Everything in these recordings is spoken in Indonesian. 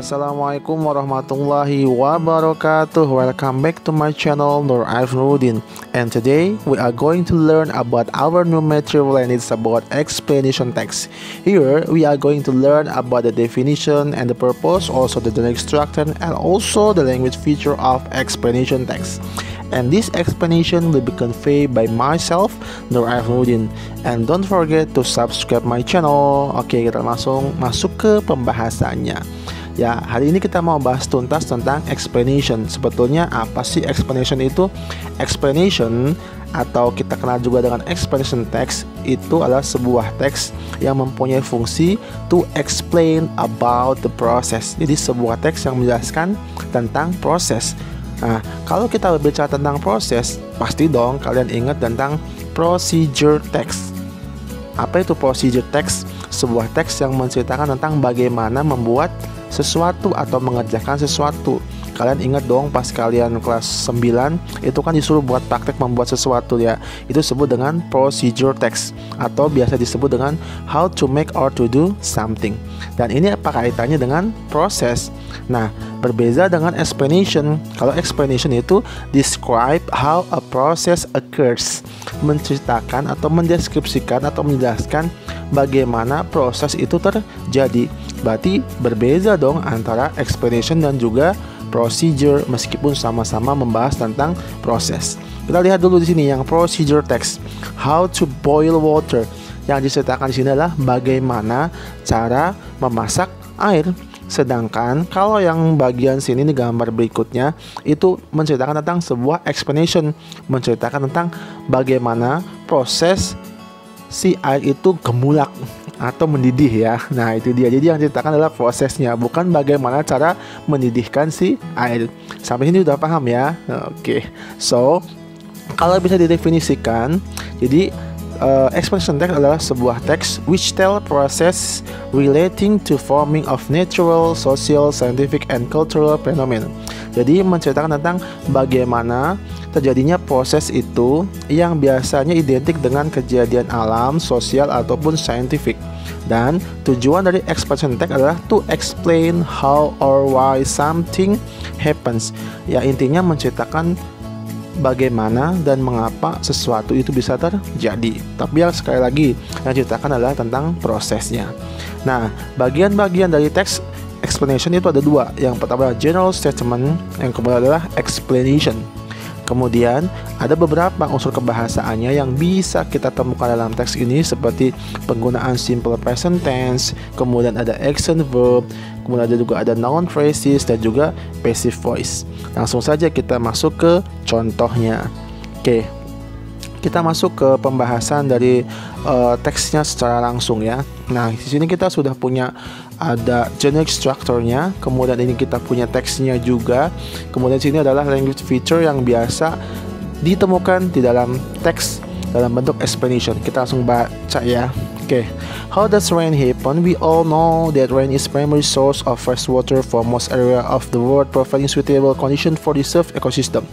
Assalamualaikum warahmatullahi wabarakatuh. Welcome back to my channel Nur Arifnuruddin. And today we are going to learn about our new material, and it's about explanation text. Here we are going to learn about the definition and the purpose, also the generic structure, and also the language feature of explanation text. And this explanation will be conveyed by myself, Nur Arifnuruddin. And don't forget to subscribe my channel. Oke, kita langsung masuk ke pembahasannya. Ya, hari ini kita mau bahas tuntas tentang explanation. Sebetulnya apa sih explanation itu? Explanation atau kita kenal juga dengan explanation text itu adalah sebuah teks yang mempunyai fungsi to explain about the process. Jadi sebuah teks yang menjelaskan tentang proses. Nah, kalau kita berbicara tentang proses, pasti dong kalian ingat tentang procedure text. Apa itu procedure text? Sebuah teks yang menceritakan tentang bagaimana membuat sesuatu atau mengerjakan sesuatu. Kalian ingat dong pas kalian kelas 9 itu kan disuruh buat praktek membuat sesuatu ya. Itu disebut dengan procedure text atau biasa disebut dengan how to make or to do something. Dan ini apa kaitannya dengan proses? Nah, berbeda dengan explanation. Kalau explanation itu describe how a process occurs, menceritakan atau mendeskripsikan atau menjelaskan bagaimana proses itu terjadi. Berarti berbeda dong antara explanation dan juga procedure, meskipun sama-sama membahas tentang proses. Kita lihat dulu di sini yang procedure text. How to boil water. Yang diceritakan di sini adalah bagaimana cara memasak air. Sedangkan kalau yang bagian sini di gambar berikutnya itu menceritakan tentang sebuah explanation, menceritakan tentang bagaimana proses si air itu gemulak atau mendidih ya. Nah, itu dia. Jadi yang diceritakan adalah prosesnya, bukan bagaimana cara mendidihkan si air. Sampai sini udah paham ya? Oke. So, kalau bisa didefinisikan, jadi explanation text adalah sebuah teks which tell process relating to forming of natural, social, scientific, and cultural phenomenon. Jadi menceritakan tentang bagaimana terjadinya proses itu yang biasanya identik dengan kejadian alam, sosial, ataupun scientific. Dan tujuan dari explanation text adalah to explain how or why something happens. Ya, intinya menceritakan bagaimana dan mengapa sesuatu itu bisa terjadi. Tapi yang sekali lagi yang ceritakan adalah tentang prosesnya. Nah, bagian-bagian dari teks explanation itu ada dua. Yang pertama adalah general statement, yang kedua adalah explanation. Kemudian ada beberapa unsur kebahasaannya yang bisa kita temukan dalam teks ini, seperti penggunaan simple present tense, kemudian ada action verb, kemudian ada juga ada noun phrases dan juga passive voice. Langsung saja kita masuk ke contohnya. Oke, kita masuk ke pembahasan dari teksnya secara langsung ya. Nah, di sini kita sudah punya ada generic structure-nya, kemudian ini kita punya teksnya juga. Kemudian sini adalah language feature yang biasa ditemukan di dalam teks dalam bentuk explanation. Kita langsung baca ya. Oke. How does rain happen? We all know that rain is primary source of fresh water for most area of the world, providing suitable condition for the surf ecosystem.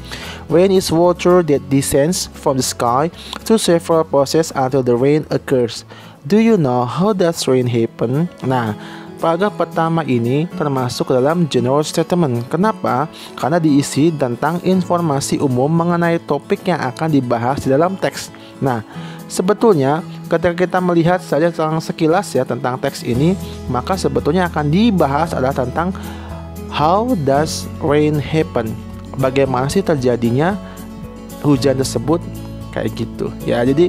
Rain is water that descends from the sky through several processes until the rain occurs. Do you know how does rain happen? Nah, paragraf pertama ini termasuk dalam general statement. Kenapa? Karena diisi tentang informasi umum mengenai topik yang akan dibahas di dalam teks. Nah, sebetulnya ketika kita melihat saja sekilas ya tentang teks ini, maka sebetulnya akan dibahas adalah tentang how does rain happen. Bagaimana sih terjadinya hujan tersebut, kayak gitu. Ya, jadi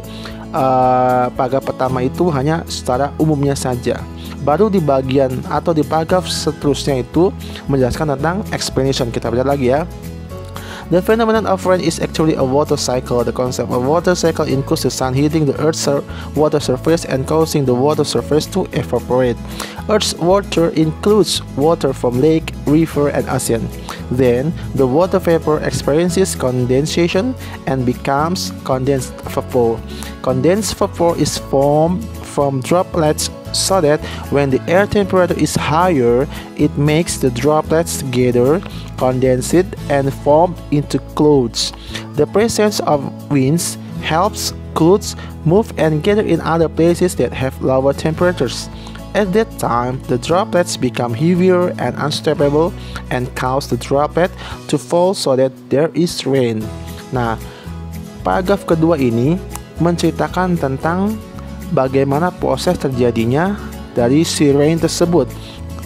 paragraf pertama itu hanya secara umumnya saja. Baru di bagian atau di paragraf seterusnya itu menjelaskan tentang explanation. Kita baca lagi ya. The phenomenon of rain is actually a water cycle. The concept of water cycle includes the sun heating the Earth's water surface and causing the water surface to evaporate. Earth's water includes water from lake, river, and ocean. Then, the water vapor experiences condensation and becomes condensed vapor. Condensed vapor is formed from droplets so that when the air temperature is higher, it makes the droplets together, condense it, and form into clouds. The presence of winds helps clouds move and gather in other places that have lower temperatures. At that time, the droplets become heavier and unstoppable and cause the droplet to fall so that there is rain. Nah, paragraf kedua ini menceritakan tentang bagaimana proses terjadinya dari si rain tersebut.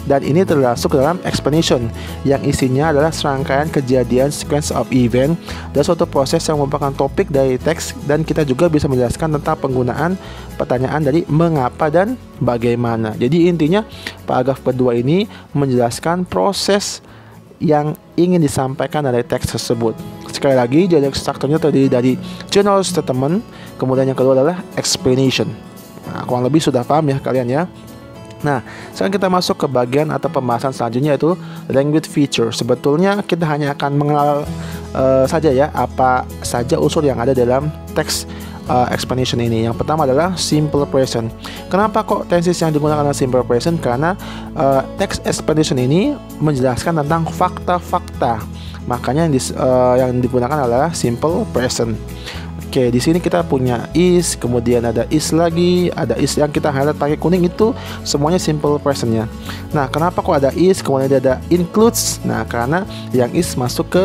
Dan ini termasuk dalam explanation yang isinya adalah serangkaian kejadian sequence of event dan suatu proses yang merupakan topik dari teks, dan kita juga bisa menjelaskan tentang penggunaan pertanyaan dari mengapa dan bagaimana. Jadi intinya paragraf kedua ini menjelaskan proses yang ingin disampaikan dari teks tersebut. Sekali lagi, dialog strukturnya terdiri dari general statement, kemudian yang kedua adalah explanation. Nah, kurang lebih sudah paham ya kalian ya. Nah, sekarang kita masuk ke bagian atau pembahasan selanjutnya, yaitu language feature. Sebetulnya kita hanya akan mengenal saja ya apa saja unsur yang ada dalam teks explanation ini. Yang pertama adalah simple present. Kenapa kok tenses yang digunakan adalah simple present? Karena teks explanation ini menjelaskan tentang fakta-fakta. Makanya yang digunakan adalah simple present. Oke, di sini kita punya is, kemudian ada is lagi, ada is yang kita highlight pakai kuning itu semuanya simple presentnya. Nah, kenapa kok ada is, kemudian ada includes? Nah, karena yang is masuk ke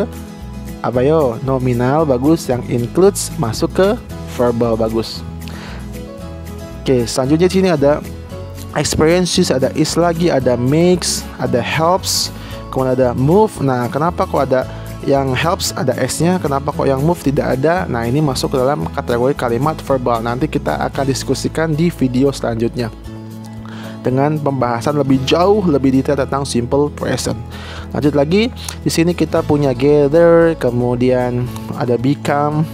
apa yo? Nominal, bagus. Yang includes masuk ke verbal, bagus. Oke, selanjutnya di sini ada experiences, ada is lagi, ada makes, ada helps, kemudian ada move. Nah, kenapa kok ada yang helps ada s-nya, kenapa kok yang move tidak ada? Nah, ini masuk ke dalam kategori kalimat verbal. Nanti kita akan diskusikan di video selanjutnya dengan pembahasan lebih jauh, lebih detail tentang simple present. Lanjut lagi, di sini kita punya gather, kemudian ada become,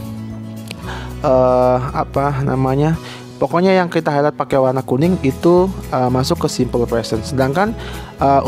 pokoknya yang kita highlight pakai warna kuning itu masuk ke simple present. Sedangkan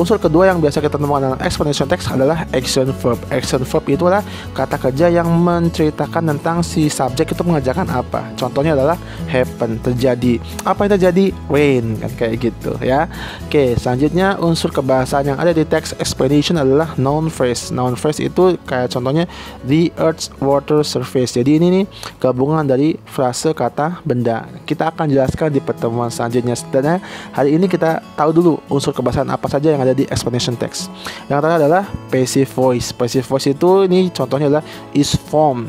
unsur kedua yang biasa kita temukan dalam explanation text adalah action verb. Action verb itu adalah kata kerja yang menceritakan tentang si subjek itu mengerjakan apa. Contohnya adalah happen, terjadi. Apa yang terjadi? Rain, kan kayak gitu ya. Oke, selanjutnya unsur kebahasaan yang ada di text explanation adalah noun phrase. Noun phrase itu kayak contohnya the earth's water surface. Jadi ini nih gabungan dari frase kata benda. Kita akan jelaskan di pertemuan selanjutnya. Dan hari ini kita tahu dulu unsur kebahasaan apa saja yang ada di explanation text. Yang pertama adalah passive voice. Passive voice itu ini contohnya adalah is form.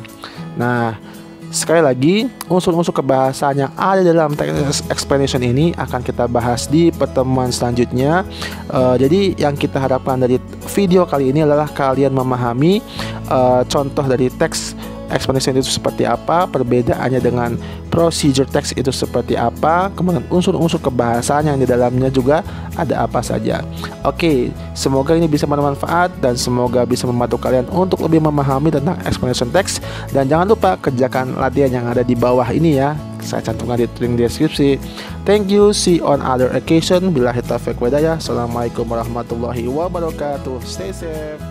Nah, sekali lagi unsur-unsur kebahasaan yang ada dalam text explanation ini akan kita bahas di pertemuan selanjutnya. Jadi yang kita harapkan dari video kali ini adalah kalian memahami contoh dari teks explanation itu seperti apa, perbedaannya dengan procedure text itu seperti apa, kemudian unsur-unsur kebahasaan yang di dalamnya juga ada apa saja. Oke, semoga ini bisa bermanfaat dan semoga bisa membantu kalian untuk lebih memahami tentang explanation text. Dan jangan lupa kerjakan latihan yang ada di bawah ini ya. Saya cantumkan di link deskripsi. Thank you, see you on other occasion. Billahi taufiq walhidayah. Assalamualaikum warahmatullahi wabarakatuh. Stay safe.